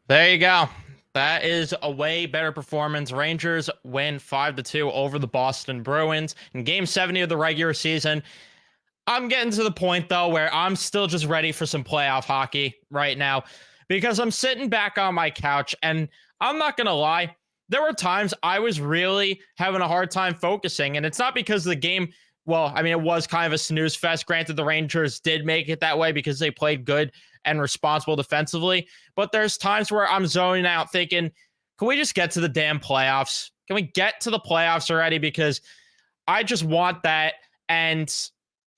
There you go. That is a way better performance. Rangers win 5-2 over the Boston Bruins in game 70 of the regular season. I'm getting to the point though where I'm still just ready for some playoff hockey right now because I'm sitting back on my couch and I'm not going to lie. There were times I was really having a hard time focusing, and it's not because the game, well, I mean, it was kind of a snooze fest. Granted, the Rangers did make it that way because they played good and responsible defensively, but there's times where I'm zoning out thinking, can we just get to the damn playoffs? Can we get to the playoffs already? Because I just want that. And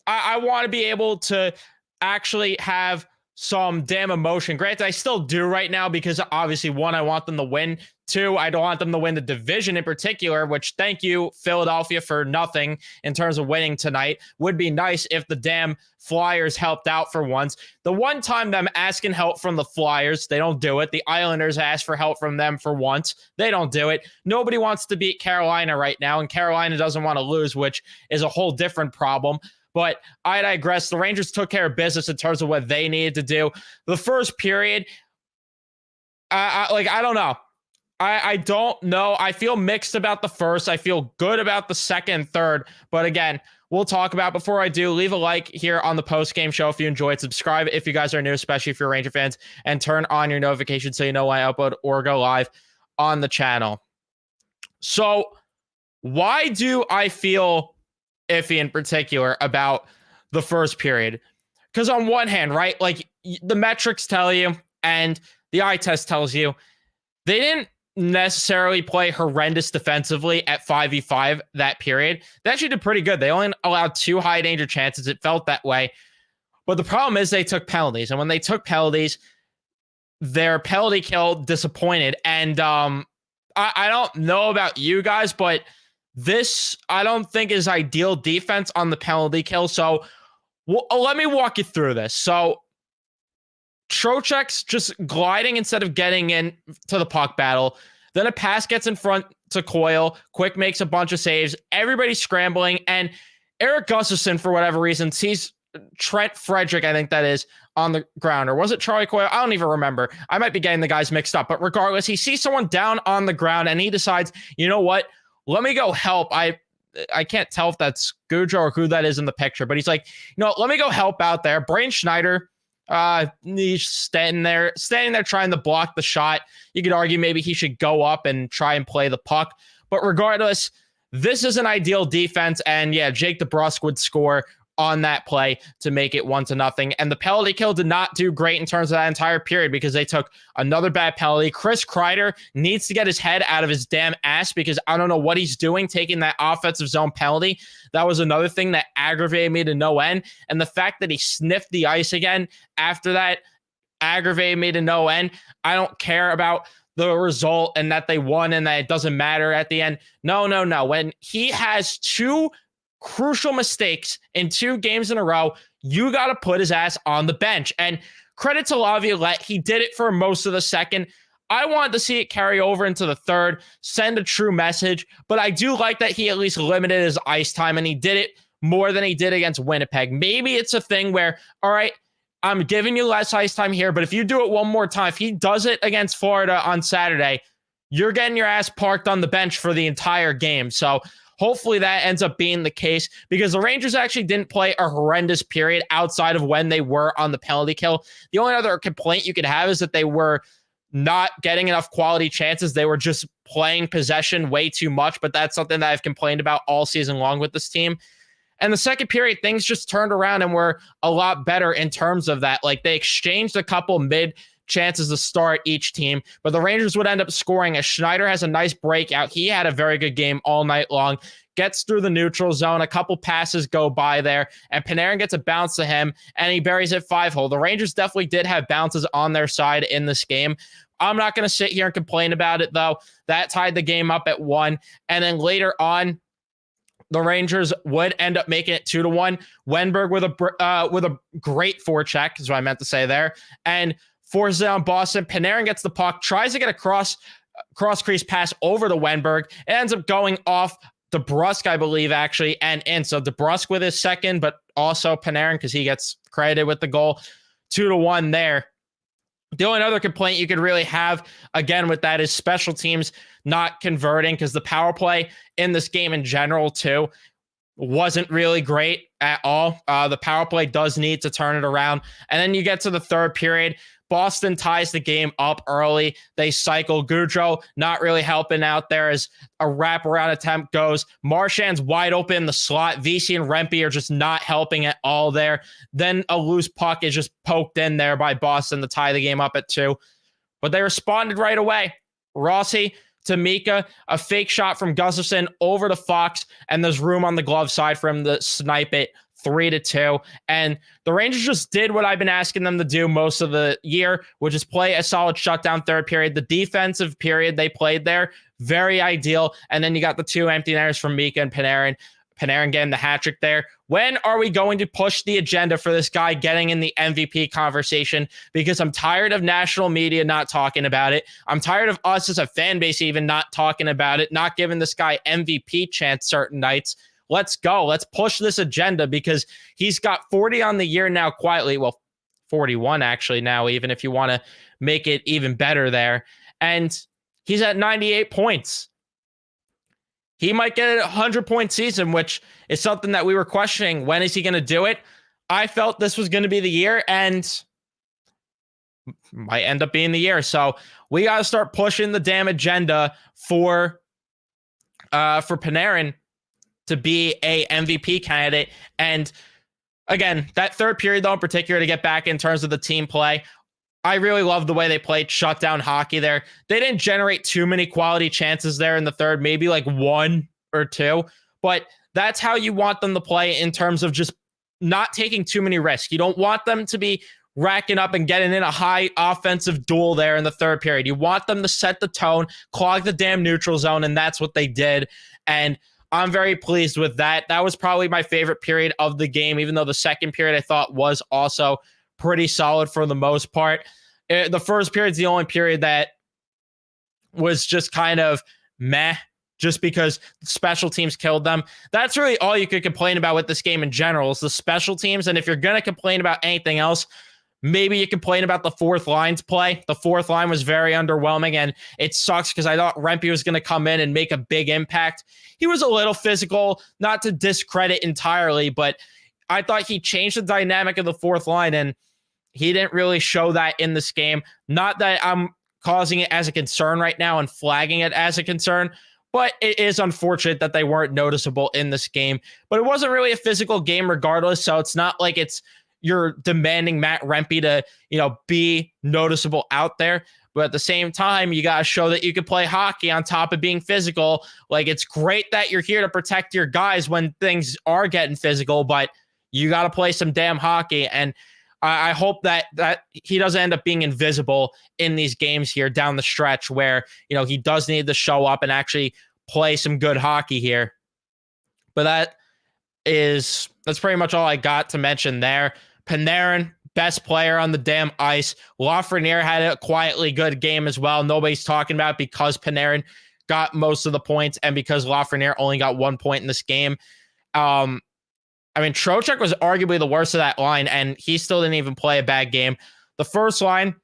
I want to be able to actually have some damn emotion. Granted, I still do right now because obviously, one, I want them to win. Two, I don't want them to win the division in particular, which thank you, Philadelphia, for nothing in terms of winning tonight. Would be nice if the damn Flyers helped out for once. The one time them asking help from the Flyers, they don't do it. The Islanders ask for help from them for once. They don't do it. Nobody wants to beat Carolina right now, and Carolina doesn't want to lose, which is a whole different problem. But I digress. The Rangers took care of business in terms of what they needed to do. The first period, I don't know. I don't know. I feel mixed about the first. I feel good about the second and third. But again, we'll talk about. Before I do, leave a like here on the post-game show if you enjoyed. Subscribe if you guys are new, especially if you're Ranger fans, and turn on your notifications so you know when I upload or go live on the channel. So why do I feel iffy in particular about the first period? Because on one hand, right, like the metrics tell you and the eye test tells you they didn't necessarily play horrendous defensively at 5v5 that period. They actually did pretty good. They only allowed 2 high danger chances. It felt that way. But the problem is they took penalties. And when they took penalties, their penalty kill disappointed. And I don't know about you guys, but this I don't think is ideal defense on the penalty kill. So let me walk you through this. So Trocheck's just gliding instead of getting in to the puck battle. Then a pass gets in front to Coyle. Quick makes a bunch of saves. Everybody's scrambling. And Eric Gustafsson, for whatever reason, sees Trent Frederick, I think that is, on the ground. Or was it Charlie Coyle? I don't even remember. I might be getting the guys mixed up. But regardless, he sees someone down on the ground and he decides, you know what? Let me go help. I can't tell if that's Goudreau or who that is in the picture. But he's like, you know, let me go help out there. Brain Schneider, he's standing there trying to block the shot. You could argue maybe he should go up and try and play the puck. But regardless, this is an ideal defense. And yeah, Jake DeBrusk would score on that play to make it 1-0. And the penalty kill did not do great in terms of that entire period because they took another bad penalty. Chris Kreider needs to get his head out of his damn ass because I don't know what he's doing taking that offensive zone penalty. That was another thing that aggravated me to no end. And the fact that he sniffed the ice again after that aggravated me to no end. I don't care about the result and that they won and that it doesn't matter at the end. No. When he has 2 crucial mistakes in 2 games in a row, you got to put his ass on the bench. And credit to Laviolette, he did it for most of the second. I wanted to see it carry over into the third, send a true message, but I do like that he at least limited his ice time, and he did it more than he did against Winnipeg. Maybe it's a thing where, all right, I'm giving you less ice time here, but if you do it one more time, if he does it against Florida on Saturday, you're getting your ass parked on the bench for the entire game. So hopefully that ends up being the case because the Rangers actually didn't play a horrendous period outside of when they were on the penalty kill. The only other complaint you could have is that they were not getting enough quality chances. They were just playing possession way too much, but that's something that I've complained about all season long with this team. And the second period, things just turned around and were a lot better in terms of that. Like they exchanged a couple mid chances to start each team, but the Rangers would end up scoring as Schneider has a nice breakout. He had a very good game all night long, gets through the neutral zone, a couple passes go by there, and Panarin gets a bounce to him, and he buries it 5-hole. The Rangers definitely did have bounces on their side in this game. I'm not going to sit here and complain about it, though. That tied the game up at 1, and then later on, the Rangers would end up making it 2-1. Wenberg with a great forecheck, is what I meant to say there, and forces it on Boston. Panarin gets the puck, tries to get a cross crease pass over to Wenberg. It ends up going off DeBrusk, I believe, actually, and in. So DeBrusk with his second, but also Panarin because he gets credited with the goal. 2-1 there. The only other complaint you could really have, again, with that is special teams not converting, because the power play in this game in general, too, wasn't really great at all. The power play does need to turn it around. And then you get to the third period. Boston ties the game up early. They cycle. Goudreau not really helping out there as a wraparound attempt goes. Marchand's wide open in the slot. VC and Rempe are just not helping at all there. Then a loose puck is just poked in there by Boston to tie the game up at 2. But they responded right away. Rossi to Mika, a fake shot from Gustafsson over to Fox, and there's room on the glove side for him to snipe it 3-2. And the Rangers just did what I've been asking them to do most of the year, which is play a solid shutdown third period. The defensive period they played there, very ideal. And then you got the 2 empty netters from Mika and Panarin. Panarin getting the hat trick there. When are we going to push the agenda for this guy getting in the MVP conversation? Because I'm tired of national media not talking about it. I'm tired of us as a fan base even not talking about it, not giving this guy MVP chance certain nights. Let's go. Let's push this agenda, because he's got 40 on the year now quietly. Well, 41 actually now, even if you want to make it even better there. And he's at 98 points. He might get a 100-point season, which is something that we were questioning. When is he going to do it? I felt this was going to be the year, and might end up being the year. So we got to start pushing the damn agenda for Panarin to be a MVP candidate. And again, that third period, though, in particular, to get back in terms of the team play, I really love the way they played shutdown hockey there. They didn't generate too many quality chances there in the third, maybe like 1 or 2, but that's how you want them to play in terms of just not taking too many risks. You don't want them to be racking up and getting in a high offensive duel there in the third period. You want them to set the tone, clog the damn neutral zone, and that's what they did. And I'm very pleased with that. That was probably my favorite period of the game, even though the second period I thought was also pretty solid for the most part. The first period is the only period that was just kind of meh, just because special teams killed them. That's really all you could complain about with this game in general, is the special teams. And if you're going to complain about anything else, maybe you complain about the fourth line's play. The fourth line was very underwhelming, and it sucks because I thought Rempe was going to come in and make a big impact. He was a little physical, not to discredit entirely, but I thought he changed the dynamic of the fourth line, and he didn't really show that in this game. Not that I'm causing it as a concern right now and flagging it as a concern, but it is unfortunate that they weren't noticeable in this game. But it wasn't really a physical game regardless, so it's not like you're demanding Matt Rempe to, be noticeable out there. But at the same time, you got to show that you can play hockey on top of being physical. Like, it's great that you're here to protect your guys when things are getting physical, but you got to play some damn hockey. And I hope that he doesn't end up being invisible in these games here down the stretch where, he does need to show up and actually play some good hockey here. But that's pretty much all I got to mention there. Panarin, best player on the damn ice. Lafreniere had a quietly good game as well. Nobody's talking about it because Panarin got most of the points and because Lafreniere only got 1 point in this game. Trocheck was arguably the worst of that line, and he still didn't even play a bad game. The first line,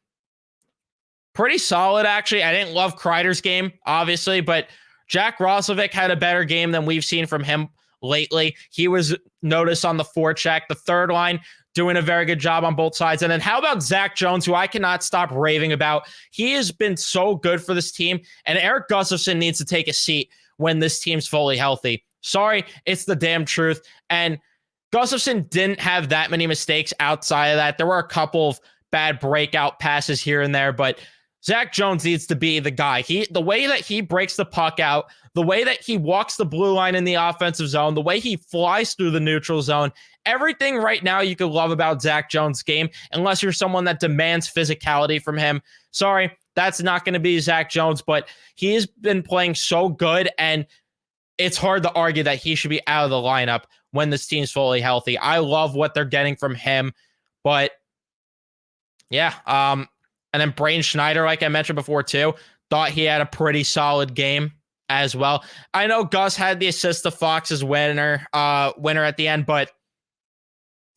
pretty solid, actually. I didn't love Kreider's game, obviously, but Jack Roslovic had a better game than we've seen from him lately. He was noticed on the forecheck. The third line, doing a very good job on both sides. And then how about Zach Jones, who I cannot stop raving about? He has been so good for this team, and Eric Gustafsson needs to take a seat when this team's fully healthy. Sorry, it's the damn truth. And Gustafsson didn't have that many mistakes outside of that. There were a couple of bad breakout passes here and there, but Zach Jones needs to be the guy. The way that he breaks the puck out, the way that he walks the blue line in the offensive zone, the way he flies through the neutral zone, everything right now you could love about Zach Jones' game, unless you're someone that demands physicality from him. Sorry, that's not going to be Zach Jones, but he has been playing so good, and it's hard to argue that he should be out of the lineup when this team's fully healthy. I love what they're getting from him, but yeah. And then Braden Schneider, like I mentioned before too, thought he had a pretty solid game as well. I know Gus had the assist to Fox's winner at the end, but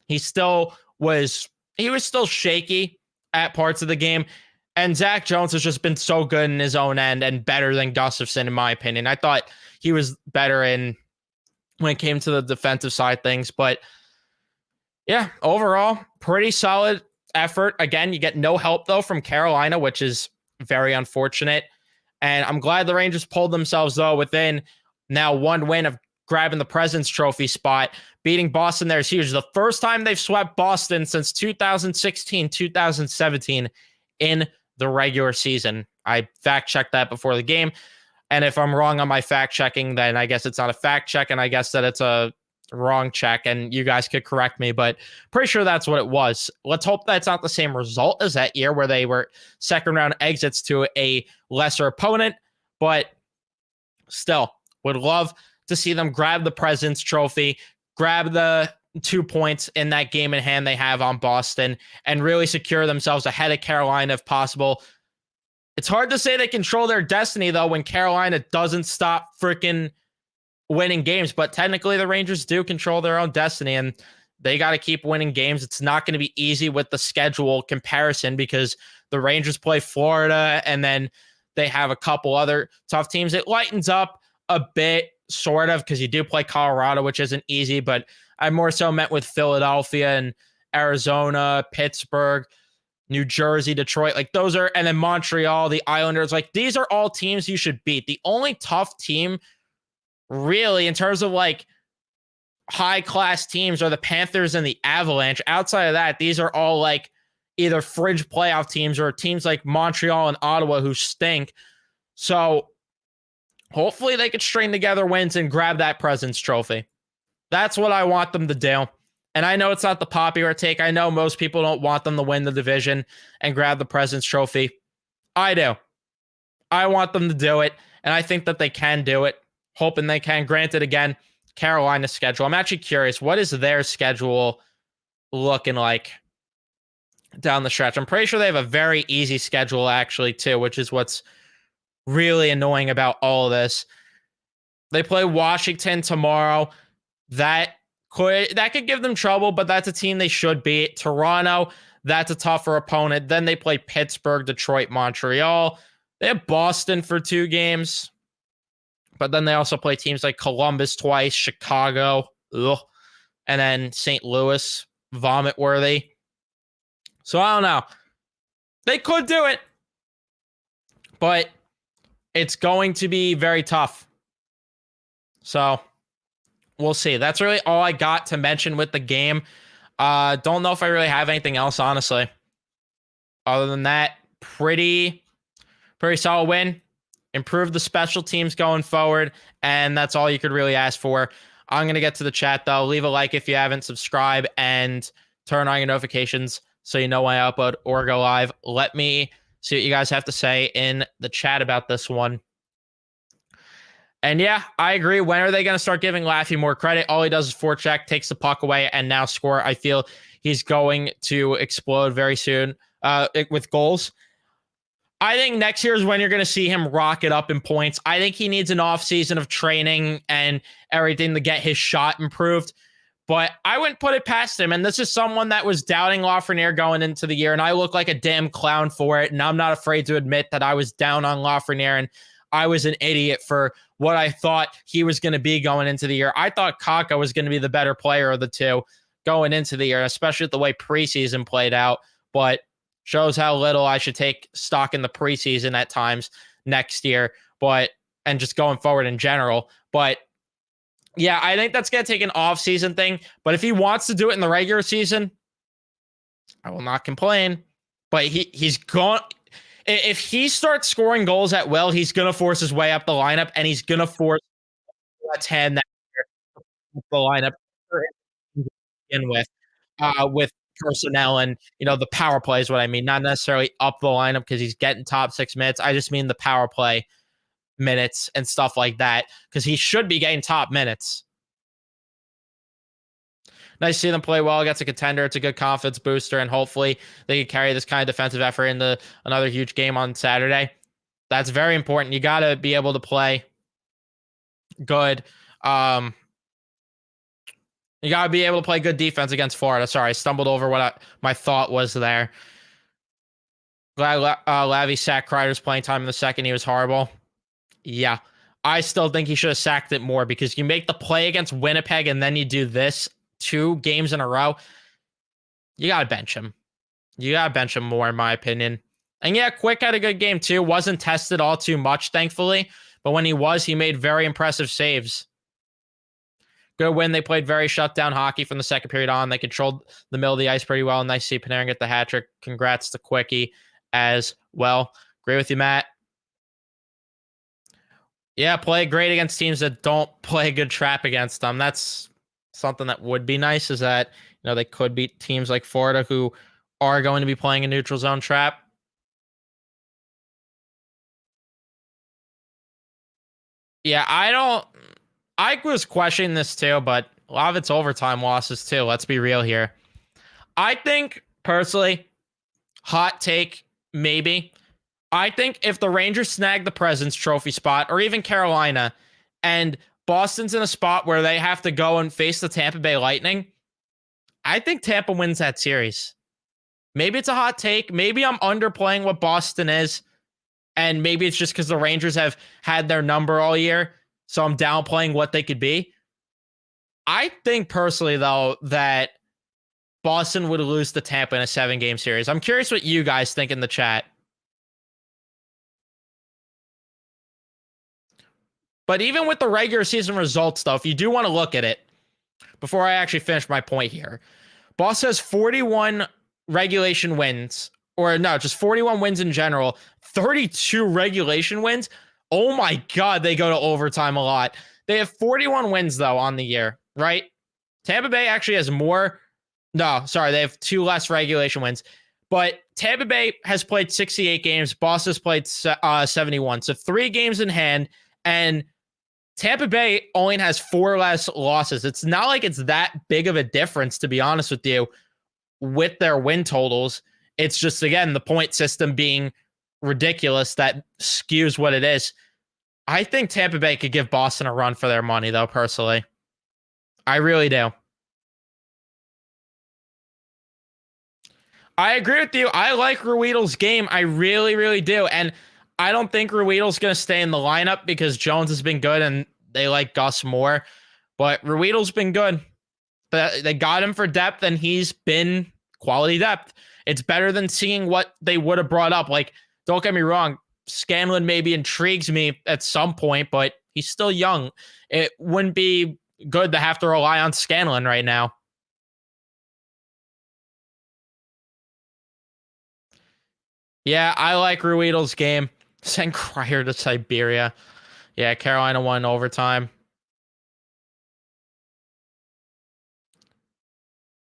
he was still shaky at parts of the game. And Zach Jones has just been so good in his own end and better than Gustafsson, in my opinion. I thought he was better when it came to the defensive side things. But yeah, overall, pretty solid effort. Again, you get no help, though, from Carolina, which is very unfortunate. And I'm glad the Rangers pulled themselves, though, within now one win of grabbing the President's Trophy spot. Beating Boston there is huge. The first time they've swept Boston since 2016, 2017 in the regular season. I fact-checked that before the game. And if I'm wrong on my fact-checking, then I guess it's not a fact check, and I guess that it's a wrong check, and you guys could correct me, but pretty sure that's what it was. Let's hope that's not the same result as that year where they were second-round exits to a lesser opponent, but still, would love to see them grab the President's Trophy, grab the 2 points in that game in hand they have on Boston, and really secure themselves ahead of Carolina if possible. It's hard to say they control their destiny, though, when Carolina doesn't stop freaking winning games, but technically the Rangers do control their own destiny, and they got to keep winning games. It's not going to be easy with the schedule comparison because the Rangers play Florida, and then they have a couple other tough teams. It lightens up a bit, sort of, because you do play Colorado, which isn't easy, but I more so meant with Philadelphia and Arizona, Pittsburgh, New Jersey, Detroit, like those are, and then Montreal, the Islanders, like these are all teams you should beat. The only tough team really in terms of like high class teams are the Panthers and the Avalanche. Outside of that, these are all like either fringe playoff teams or teams like Montreal and Ottawa who stink. So hopefully they could string together wins and grab that President's Trophy. That's what I want them to do. And I know it's not the popular take. I know most people don't want them to win the division and grab the President's Trophy. I do. I want them to do it, and I think that they can do it. Hoping they can. Granted, again, Carolina's schedule. I'm actually curious, what is their schedule looking like down the stretch? I'm pretty sure they have a very easy schedule, actually, too, which is what's really annoying about all of this. They play Washington tomorrow. That could give them trouble, but that's a team they should beat. Toronto, that's a tougher opponent. Then they play Pittsburgh, Detroit, Montreal. They have Boston for 2 games. But then they also play teams like Columbus twice, Chicago, and then St. Louis, vomit worthy. So I don't know. They could do it, but it's going to be very tough. So we'll see. That's really all I got to mention with the game. Don't know if I really have anything else, honestly. Other than that, pretty solid win. Improve the special teams going forward, and that's all you could really ask for. I'm going to get to the chat, though. Leave a like if you haven't, subscribe, and turn on your notifications so you know when I upload or go live. Let me see what you guys have to say in the chat about this one. And yeah, I agree. When are they going to start giving Laffy more credit? All he does is forecheck, takes the puck away, and now score. I feel he's going to explode very soon with goals. I think next year is when you're going to see him rocket up in points. I think he needs an off season of training and everything to get his shot improved. But I wouldn't put it past him. And this is someone that was doubting Lafreniere going into the year, and I look like a damn clown for it. And I'm not afraid to admit that I was down on Lafreniere, and I was an idiot for what I thought he was going to be going into the year. I thought Kakko was going to be the better player of the two going into the year, especially with the way preseason played out. But shows how little I should take stock in the preseason at times next year, and just going forward in general. But yeah, I think that's going to take an off-season thing. But if he wants to do it in the regular season, I will not complain. But he's gone. If he starts scoring goals at will, he's going to force his way up the lineup, and he's going to force let's hand that the lineup to begin with personnel and the power play is what I mean. Not necessarily up the lineup because he's getting top 6 minutes. I just mean the power play minutes and stuff like that because he should be getting top minutes. Nice to see them play well against a contender. It's a good confidence booster, and hopefully they can carry this kind of defensive effort into another huge game on Saturday. That's very important. You got to be able to play good. You got to be able to play good defense against Florida. Sorry, I stumbled over what my thought was there. Glad Lavi sacked Kreider's playing time in the second. He was horrible. Yeah. I still think he should have sacked it more because you make the play against Winnipeg and then you do this 2 games in a row. You got to bench him. You got to bench him more, in my opinion. And yeah, Quick had a good game too. Wasn't tested all too much, thankfully. But when he was, he made very impressive saves. Good win. They played very shutdown hockey from the second period on. They controlled the middle of the ice pretty well. Nice to see Panarin get the hat trick. Congrats to Quickie as well. Agree with you, Matt. Yeah, play great against teams that don't play good trap against them. That's something that would be nice, is that, you know, they could beat teams like Florida who are going to be playing a neutral zone trap. Yeah, I was questioning this too, but a lot of it's overtime losses too. Let's be real here. I think, personally, hot take, maybe. I think if the Rangers snag the President's Trophy spot, or even Carolina, and Boston's in a spot where they have to go and face the Tampa Bay Lightning, I think Tampa wins that series. Maybe it's a hot take. Maybe I'm underplaying what Boston is, and maybe it's just because the Rangers have had their number all year, so I'm downplaying what they could be. I think personally, though, that Boston would lose to Tampa in a 7-game series. I'm curious what you guys think in the chat. But even with the regular season results, though, if you do want to look at it, before I actually finish my point here, Boston has 41 regulation wins, or no, just 41 wins in general, 32 regulation wins. Oh my God, they go to overtime a lot. They have 41 wins, though, on the year, right? Tampa Bay actually has more. No, sorry, they have 2 less regulation wins. But Tampa Bay has played 68 games. Boston's played 71. So 3 games in hand. And Tampa Bay only has 4 less losses. It's not like it's that big of a difference, to be honest with you, with their win totals. It's just, again, the point system being ridiculous that skews what it is. I think Tampa Bay could give Boston a run for their money, though, personally. I really do. I agree with you. I like Ruhwedel's game. I really, really do. And I don't think Ruhwedel's going to stay in the lineup because Jones has been good and they like Gus more. But Ruhwedel's been good. They got him for depth and he's been quality depth. It's better than seeing what they would have brought up. Like, don't get me wrong, Scanlon maybe intrigues me at some point, but he's still young. It wouldn't be good to have to rely on Scanlon right now. Yeah, I like Ruhwedel's game. Send Kreider to Siberia. Yeah, Carolina won overtime.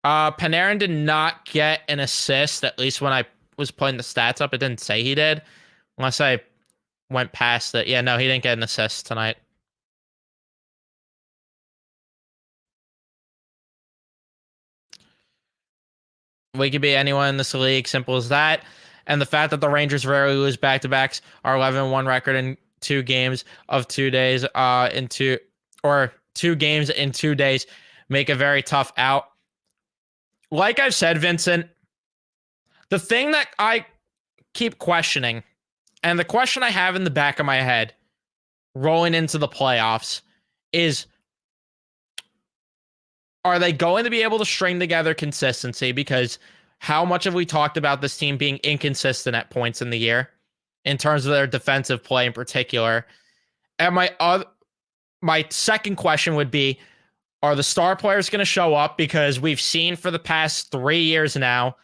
Panarin did not get an assist, at least when I was putting the stats up. It didn't say he did, unless I went past it. Yeah, no, he didn't get an assist tonight. We could be anyone in this league, simple as that. And the fact that the Rangers rarely lose back-to-backs, are 11-1 record in 2 games of 2 days, in 2 games in 2 days, make a very tough out. Like I've said, Vincent, the thing that I keep questioning, and the question I have in the back of my head rolling into the playoffs, is, are they going to be able to string together consistency? Because how much have we talked about this team being inconsistent at points in the year in terms of their defensive play in particular? And my second question would be, are the star players going to show up? Because we've seen for the past 3 years now,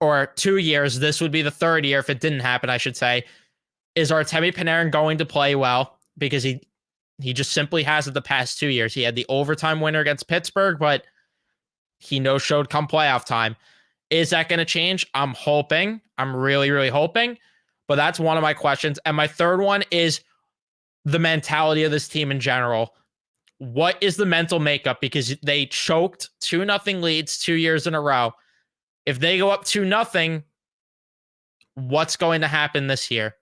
or 2 years, this would be the 3rd year if it didn't happen, I should say, is Artemi Panarin going to play well? Because he just simply hasn't the past 2 years. He had the overtime winner against Pittsburgh, but he no-showed come playoff time. Is that going to change? I'm hoping. I'm really, really hoping. But that's one of my questions. And my third one is the mentality of this team in general. What is the mental makeup? Because they choked 2-0 leads 2 years in a row. If they go up 2-0, what's going to happen this year?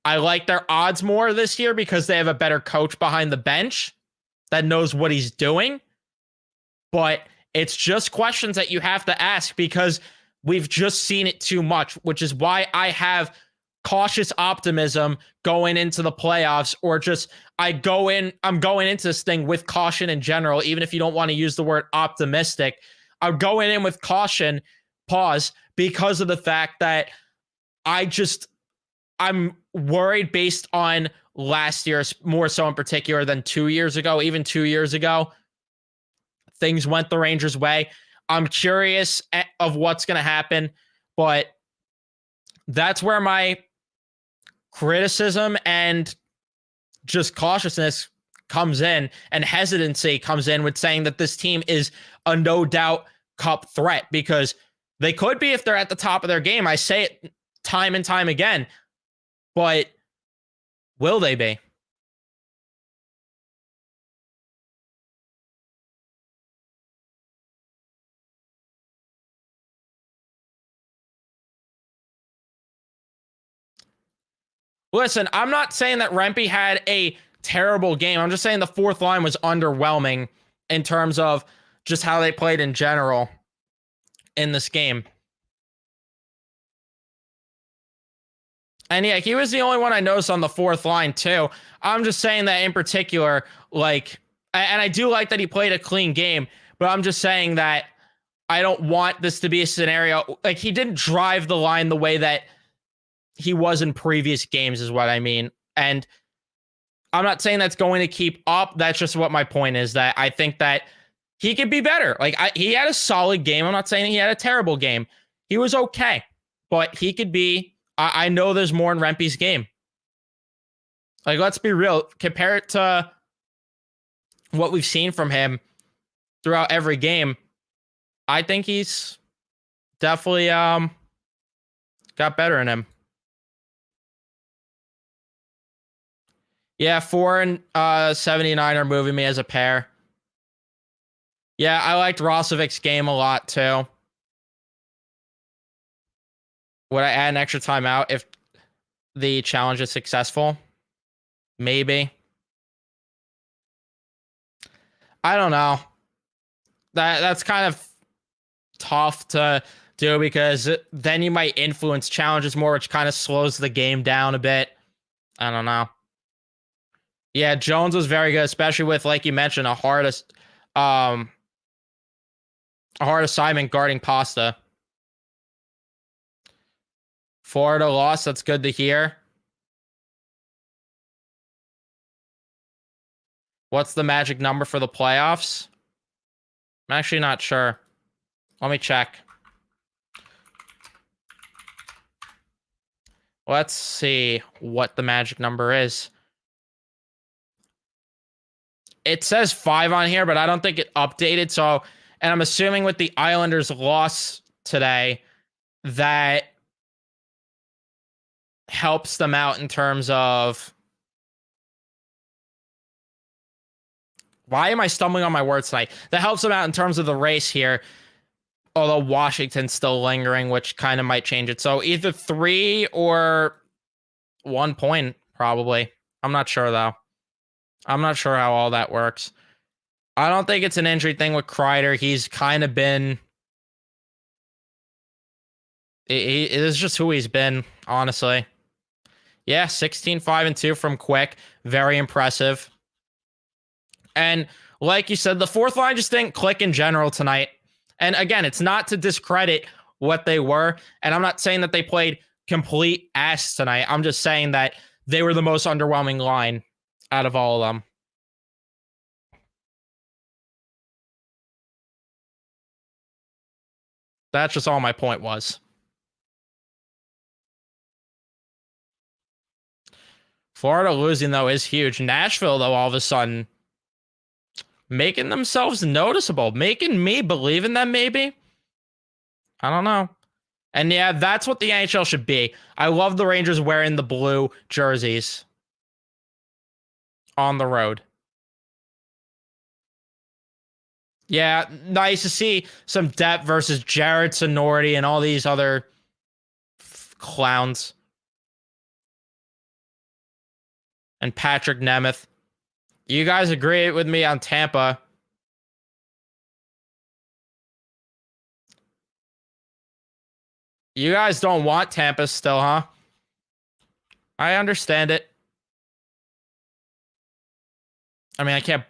I like their odds more this year because they have a better coach behind the bench that knows what he's doing. But it's just questions that you have to ask, because we've just seen it too much, which is why I have cautious optimism going into the playoffs, or just I'm going into this thing with caution in general, even if you don't want to use the word optimistic. I'm going in with caution, pause, because of the fact that I'm worried based on last year, more so in particular than 2 years ago. Even 2 years ago, things went the Rangers' way. I'm curious of what's going to happen, but that's where my criticism and just cautiousness comes in, and hesitancy comes in with saying that this team is a no doubt cup threat, because they could be if they're at the top of their game. I say it time and time again, but will they be? Listen, I'm not saying that Rempe had a terrible game. I'm just saying the fourth line was underwhelming in terms of just how they played in general in this game. And yeah, he was the only one I noticed on the fourth line too. I'm just saying that in particular, like, and I do like that he played a clean game, but I'm just saying that I don't want this to be a scenario like he didn't drive the line the way that he was in previous games, is what I mean. And I'm not saying that's going to keep up. That's just what my point is, that I think that he could be better. Like, he had a solid game. I'm not saying he had a terrible game. He was okay, but he could be. I know there's more in Rempe's game. Like, let's be real. Compare it to what we've seen from him throughout every game. I think he's definitely got better in him. Yeah, 4 and 79 are moving me as a pair. Yeah, I liked Rosovic's game a lot too. Would I add an extra timeout if the challenge is successful? Maybe. I don't know. That's kind of tough to do, because then you might influence challenges more, which kind of slows the game down a bit. I don't know. Yeah, Jones was very good, especially with, like you mentioned, a hard assignment guarding Pasta. Florida lost. That's good to hear. What's the magic number for the playoffs? I'm actually not sure. Let me check. Let's see what the magic number is. It says 5 on here, but I don't think it updated. So, and I'm assuming with the Islanders' loss today, that helps them out in terms of. Why am I stumbling on my words tonight? That helps them out in terms of the race here. Although Washington's still lingering, which kind of might change it. So either 3 or 1 point, probably. I'm not sure, though. I'm not sure how all that works. I don't think it's an injury thing with Kreider. He's kind of been. It is just who he's been, honestly. Yeah, 16-5-2 from Quick. Very impressive. And like you said, the fourth line just didn't click in general tonight. And again, it's not to discredit what they were. And I'm not saying that they played complete ass tonight. I'm just saying that they were the most underwhelming line out of all of them. That's just all my point was. Florida losing, though, is huge. Nashville, though, all of a sudden making themselves noticeable, making me believe in them, maybe. I don't know. And yeah, that's what the NHL should be. I love the Rangers wearing the blue jerseys on the road. Yeah, nice to see some depth versus Jared Sonority and all these other clowns. And Patrick Nemeth. You guys agree with me on Tampa. You guys don't want Tampa still, huh? I understand it. I mean, I can't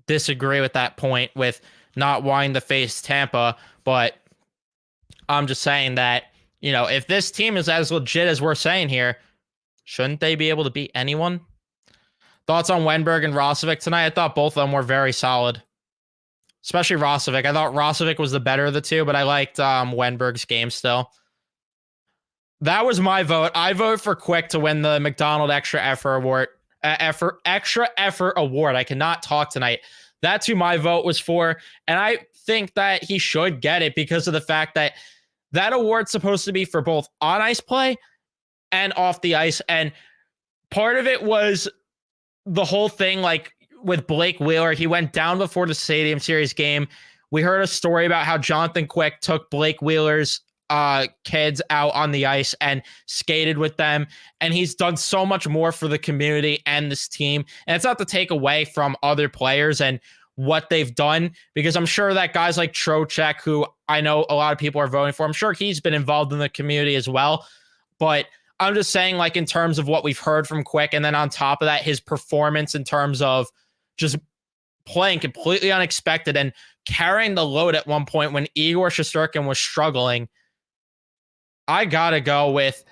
disagree with that point with not wanting to face Tampa, but I'm just saying that, if this team is as legit as we're saying here, shouldn't they be able to beat anyone? Thoughts on Wenberg and Rosovic tonight? I thought both of them were very solid, especially Rosovic. I thought Rosovic was the better of the two, but I liked Wenberg's game still. That was my vote. I vote for Quick to win the McDonald Extra Effort Award. Extra Effort Award. I cannot talk tonight. That's who my vote was for, and I think that he should get it because of the fact that that award's supposed to be for both on ice play and off the ice, and part of it was the whole thing, like with Blake Wheeler. He went down before the Stadium Series game. We heard a story about how Jonathan Quick took Blake Wheeler's kids out on the ice and skated with them, and he's done so much more for the community and this team. And it's not to take away from other players and what they've done, because I'm sure that guys like Trocheck, who I know a lot of people are voting for, I'm sure he's been involved in the community as well. But I'm just saying, like, in terms of what we've heard from Quick, and then on top of that, his performance in terms of just playing completely unexpected and carrying the load at one point when Igor Shesterkin was struggling. I gotta go with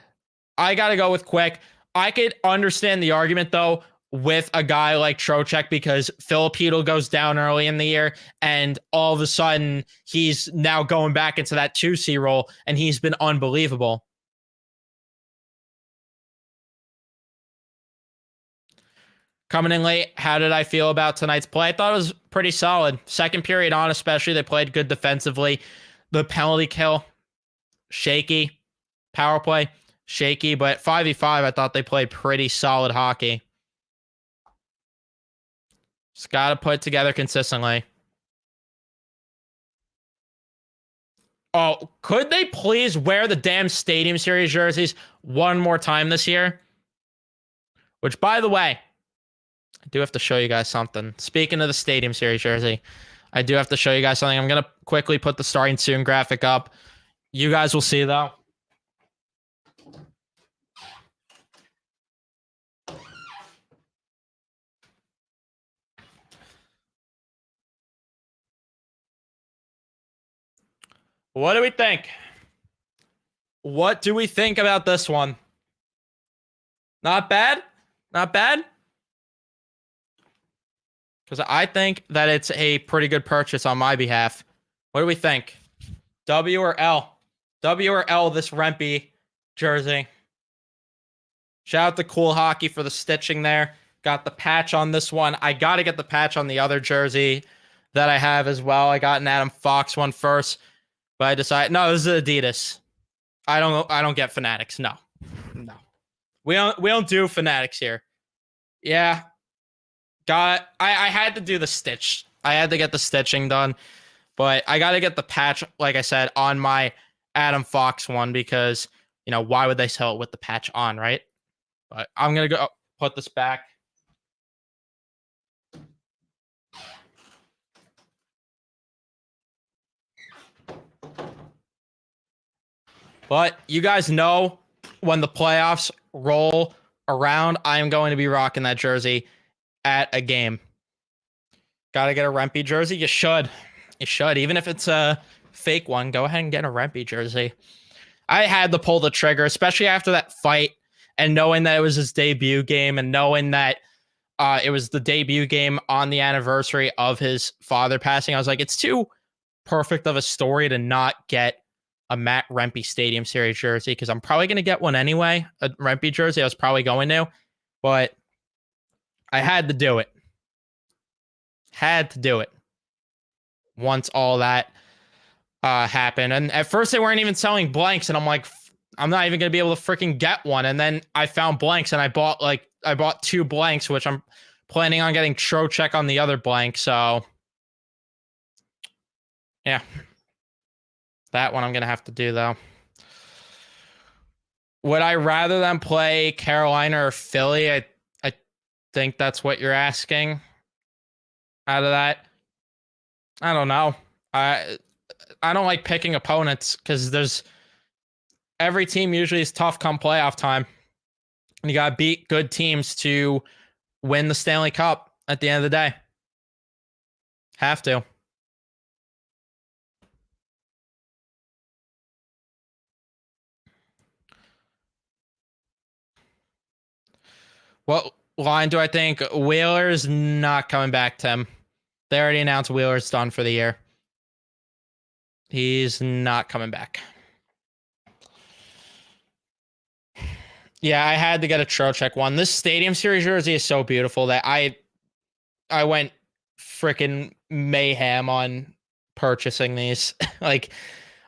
Quick. I could understand the argument though with a guy like Trocheck, because Filipino goes down early in the year, and all of a sudden he's now going back into that 2C role, and he's been unbelievable. Coming in late, how did I feel about tonight's play? I thought it was pretty solid. Second period on, especially, they played good defensively. The penalty kill, shaky. Power play, shaky, but 5v5, I thought they played pretty solid hockey. Just got to put it together consistently. Oh, could they please wear the damn Stadium Series jerseys one more time this year? Which, by the way, I do have to show you guys something. Speaking of the Stadium Series jersey, I do have to show you guys something. I'm going to quickly put the starting soon graphic up. You guys will see, though. What do we think? What do we think about this one? Not bad? Not bad? Because I think that it's a pretty good purchase on my behalf. What do we think? W or L? W or L, this Rempe jersey. Shout out to Cool Hockey for the stitching there. Got the patch on this one. I got to get the patch on the other jersey that I have as well. I got an Adam Fox one first, but I decided, no, this is Adidas. I don't get Fanatics. No. We don't do Fanatics here. Yeah. I had to do the stitch. I had to get the stitching done, but I got to get the patch, like I said, on my Adam Fox one, because, why would they sell it with the patch on, right? But I'm going to go put this back. But you guys know, when the playoffs roll around, I am going to be rocking that jersey at a game. Got to get a Rempe jersey? You should. You should. Even if it's a fake one, go ahead and get a Rempe jersey. I had to pull the trigger, especially after that fight, and knowing that it was his debut game, and knowing that it was the debut game on the anniversary of his father passing. I was like, it's too perfect of a story to not get a Matt Rempe Stadium Series jersey, because I'm probably going to get one anyway, a Rempe jersey. I was probably going to, but I had to do it. Had to do it once all that happened. And at first they weren't even selling blanks, and I'm like, I'm not even going to be able to freaking get one. And then I found blanks, and I bought 2 blanks, which I'm planning on getting Trocheck on the other blank. So yeah. That one I'm going to have to do, though. Would I rather them play Carolina or Philly? I think that's what you're asking out of that. I don't know. I don't like picking opponents, because every team usually is tough come playoff time. And you got to beat good teams to win the Stanley Cup at the end of the day. Have to. What line do I think? Wheeler's not coming back, Tim. They already announced Wheeler's done for the year. He's not coming back. Yeah, I had to get a Trocheck one. This Stadium Series jersey is so beautiful that I went freaking mayhem on purchasing these. Like,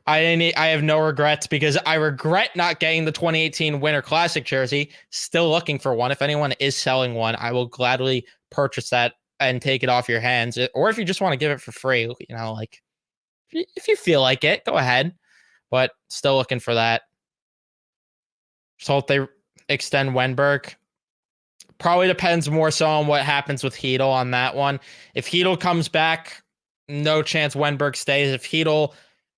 I have no regrets because I regret not getting the 2018 Winter Classic jersey. Still looking for one. If anyone is selling one, I will gladly purchase that and take it off your hands. Or if you just want to give it for free, you know, like if you feel like it, go ahead. But still looking for that. Just hope they extend Wenberg. Probably depends more so on what happens with Hedel on that one. If Hedel comes back, no chance Wenberg stays. If Hedel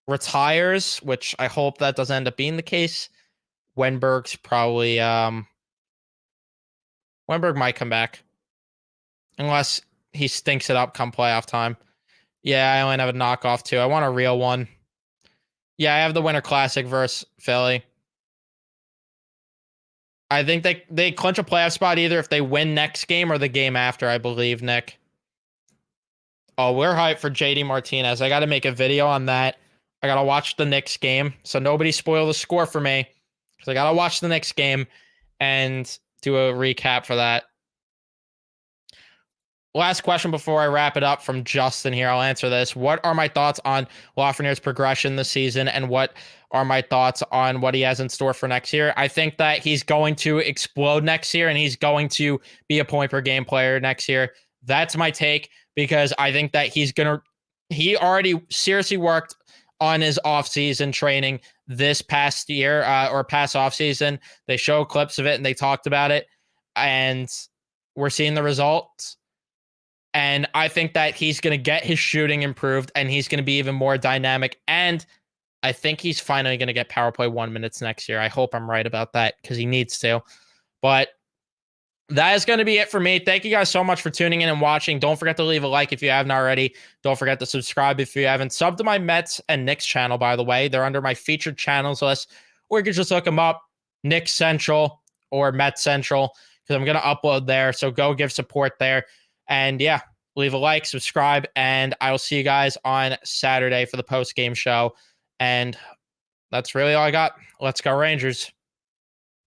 retires, which I hope that doesn't end up being the case, Wenberg's probably Wenberg might come back. Unless he stinks it up come playoff time. Yeah, I only have a knockoff too. I want a real one. Yeah, I have the Winter Classic versus Philly. I think they clinch a playoff spot either if they win next game or the game after, I believe, Nick. Oh, we're hyped for JD Martinez. I got to make a video on that. I got to watch the Knicks game. So nobody spoil the score for me. Because I got to watch the Knicks game and do a recap for that. Last question before I wrap it up from Justin here. I'll answer this. What are my thoughts on Lafreniere's progression this season, and what are my thoughts on what he has in store for next year? I think that he's going to explode next year, and he's going to be a point per game player next year. That's my take, because I think that he already seriously worked on his offseason training this past year or past offseason. They show clips of it and they talked about it, and we're seeing the results. And I think that he's going to get his shooting improved, and he's going to be even more dynamic. And I think he's finally going to get power play 1 minutes next year. I hope I'm right about that, because he needs to. But that is going to be it for me. Thank you guys so much for tuning in and watching. Don't forget to leave a like if you haven't already. Don't forget to subscribe if you haven't. Sub to my Mets and Knicks channel, by the way. They're under my featured channels list. Or you can just look them up, Knicks Central or Mets Central, because I'm going to upload there. So go give support there. And yeah, leave a like, subscribe, and I will see you guys on Saturday for the post-game show. And that's really all I got. Let's go Rangers.